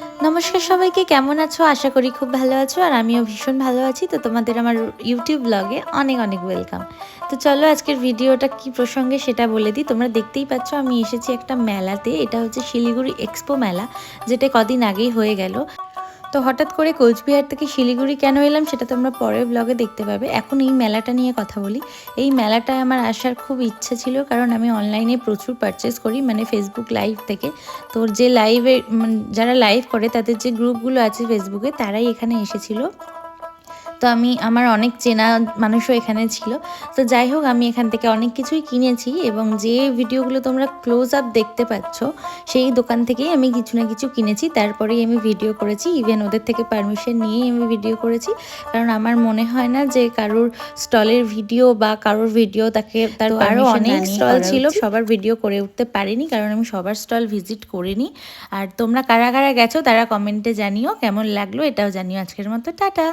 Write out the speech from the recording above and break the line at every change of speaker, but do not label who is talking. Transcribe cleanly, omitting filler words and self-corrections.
নমস্কার সবাইকে, কেমন আছো? আশা করি খুব ভালো আছো আর আমিও ভীষণ ভালো আছি। তো তোমাদের আমার ইউটিউব ব্লগে অনেক অনেক ওয়েলকাম। তো চলো আজকের ভিডিওটা কি প্রসঙ্গে সেটা বলে দিই। তোমরা দেখতেই পাচ্ছ আমি এসেছি একটা মেলাতে। এটা হচ্ছে শিলিগুড়ি এক্সপো মেলা, যেটা কদিন আগেই হয়ে গেল। তো হঠাৎ করে কোচবিহার থেকে শিলিগুড়ি কেন এলাম সেটা তোমরা পরের ব্লগে দেখতে পাবে। এখন এই মেলাটা নিয়ে কথা বলি। এই মেলাটায় আমার আসার খুব ইচ্ছা ছিল, কারণ আমি অনলাইনে প্রচুর পারচেস করি, মানে ফেসবুক লাইভ থেকে। তো যে লাইভে যারা লাইভ করে তাদের যে গ্রুপগুলো আছে ফেসবুকে, তারাই এখানে এসেছিলো। তো আমার অনেক চেনা মানুষও এখানে ছিল। তো যাই হোক, আমি এখান থেকে অনেক কিছুই কিনেছি এবং যে ভিডিওগুলো তোমরা ক্লোজ আপ দেখতে পাচ্ছ সেই দোকান থেকেই আমি কিছু না কিছু কিনেছি, তারপরেই আমি ভিডিও করেছি। ইভেন ওদের থেকে পারমিশন নিয়েই আমি ভিডিও করেছি, কারণ আমার মনে হয় না যে কারোর স্টলের ভিডিও বা কারোর ভিডিও তার আরও অনেক স্টল ছিল, সবার ভিডিও করে উঠতে পারিনি, কারণ আমি সবার স্টল ভিজিট করিনি। আর তোমরা কারা কারা গেছো তারা কমেন্টে জানিও কেমন লাগলো, এটাও জানিও। আজকের মতো টাটা।